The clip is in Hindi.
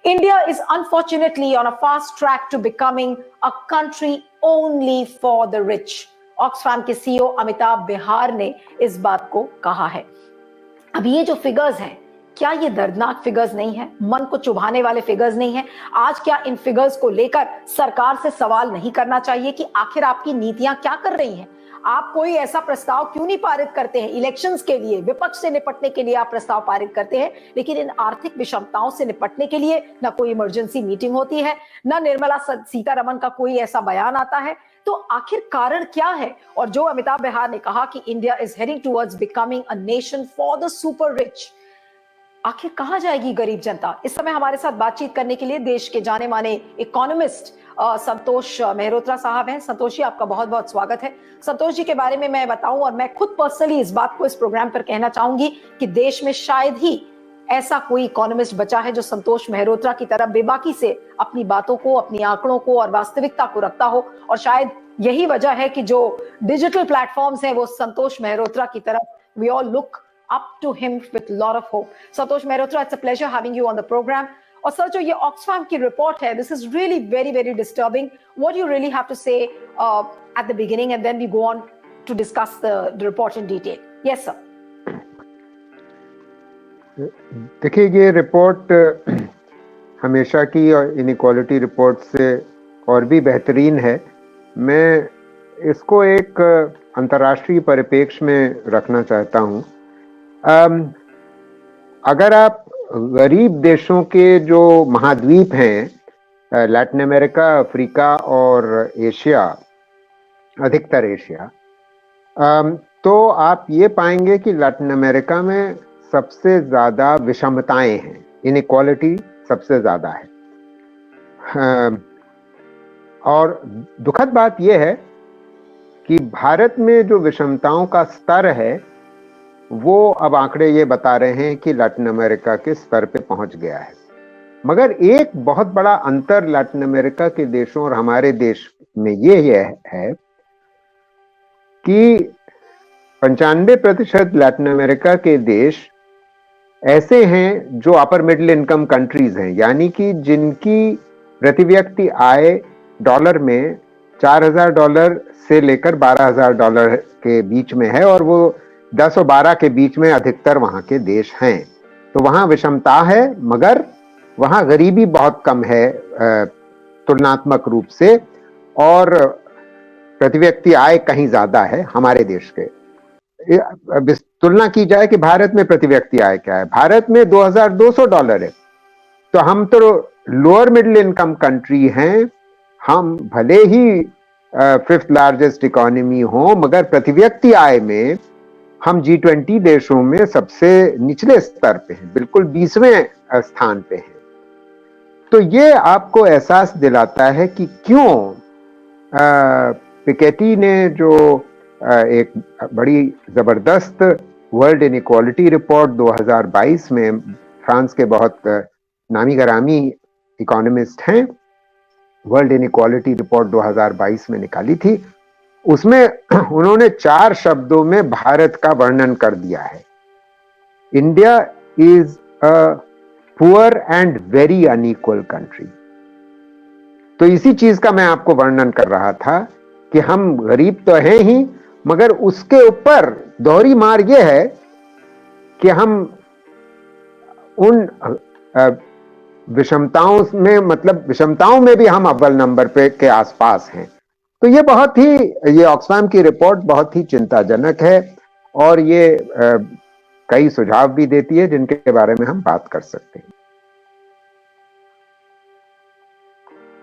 India is unfortunately on a fast track to becoming a country only for the rich. Oxfam के सीईओ अमिताभ बिहार ने इस बात को कहा है। अब ये जो फिगर्स हैं, क्या ये दर्दनाक फिगर्स नहीं है, मन को चुभाने वाले फिगर्स नहीं है? आज क्या इन फिगर्स को लेकर सरकार से सवाल नहीं करना चाहिए कि आखिर आपकी नीतियां क्या कर रही हैं? आप कोई ऐसा प्रस्ताव क्यों नहीं पारित करते हैं? इलेक्शंस के लिए, विपक्ष से निपटने के लिए आप प्रस्ताव पारित करते हैं, लेकिन इन आर्थिक विषमताओं से निपटने के लिए ना कोई इमरजेंसी मीटिंग होती है, ना निर्मला सीतारमण का कोई ऐसा बयान आता है। तो आखिर कारण क्या है? और जो अमिताभ बिहार ने कहा कि India is heading towards becoming a nation for the super rich, आखिर कहां जाएगी गरीब जनता? इस समय हमारे साथ बातचीत करने के लिए देश के जाने माने इकोनॉमिस्ट संतोष मेहरोत्रा साहब हैं। संतोष जी, आपका बहुत बहुत स्वागत है। संतोष जी के बारे में मैं बताऊं, और मैं खुद पर्सनली इस बात को इस प्रोग्राम पर कहना चाहूंगी कि देश में शायद ही ऐसा कोई इकोनॉमिस्ट बचा है जो संतोष मेहरोत्रा की तरह बेबाकी से अपनी बातों को, अपनी आंकड़ों को और वास्तविकता को रखता हो। और शायद यही वजह है कि जो डिजिटल प्लेटफॉर्म्स हैं वो संतोष मेहरोत्रा की तरफ, we all look up to him with lot of hope. Santosh Mehrotra, it's a pleasure having you on the program. और सर, जो ये ऑक्सफैम की रिपोर्ट है, this is really very very disturbing. What do you really have to say at the beginning, and then we go on to discuss the report in detail. Yes sir. देखिए, ये रिपोर्ट हमेशा की इनइक्वालिटी रिपोर्ट से और भी बेहतरीन है। मैं इसको एक अंतर्राष्ट्रीय परिप्रेक्ष्य में रखना चाहता हूँ। अगर आप गरीब देशों के जो महाद्वीप हैं, लैटिन अमेरिका, अफ्रीका और एशिया, अधिकतर एशिया, तो आप ये पाएंगे कि लैटिन अमेरिका में सबसे ज्यादा विषमताएं हैं, इनइक्वालिटी सबसे ज्यादा है। और दुखद बात यह है कि भारत में जो विषमताओं का स्तर है वो अब आंकड़े ये बता रहे हैं कि लैटिन अमेरिका के स्तर पे पहुंच गया है। मगर एक बहुत बड़ा अंतर लैटिन अमेरिका के देशों और हमारे देश में ये है कि 95% लैटिन अमेरिका के देश ऐसे हैं जो अपर मिडिल इनकम कंट्रीज हैं, यानी कि जिनकी प्रति व्यक्ति आय डॉलर में $4,000 से लेकर $12,000 के बीच में है, और वो 10 और 12 के बीच में अधिकतर वहां के देश हैं। तो वहां विषमता है, मगर वहां गरीबी बहुत कम है तुलनात्मक रूप से, और प्रति व्यक्ति आय कहीं ज्यादा है हमारे देश के। तुलना की जाए कि भारत में प्रति व्यक्ति आय क्या है, भारत में $2,200 है। तो हम तो लोअर मिडिल इनकम कंट्री हैं, हम भले ही 5th लार्जेस्ट इकोनॉमी हो, मगर प्रति व्यक्ति आय में हम G20 देशों में सबसे निचले स्तर पे हैं, बिल्कुल 20वें स्थान पे हैं। तो ये आपको एहसास दिलाता है कि क्यों पिकेटी ने जो एक बड़ी जबरदस्त वर्ल्ड इनइक्वालिटी रिपोर्ट 2022 में, फ्रांस के बहुत नामी गरामी इकोनॉमिस्ट हैं, वर्ल्ड इनइक्वालिटी रिपोर्ट 2022 में निकाली थी, उसमें उन्होंने 4 शब्दों में भारत का वर्णन कर दिया है। India is a poor and very unequal country. तो इसी चीज का मैं आपको वर्णन कर रहा था कि हम गरीब तो हैं ही, मगर उसके ऊपर दोहरी मार यह है कि हम उन विषमताओं में, मतलब विषमताओं में भी हम अव्वल नंबर पे के आसपास हैं। तो ये ऑक्सफैम की रिपोर्ट बहुत ही चिंताजनक है, और ये कई सुझाव भी देती है जिनके बारे में हम बात कर सकते हैं।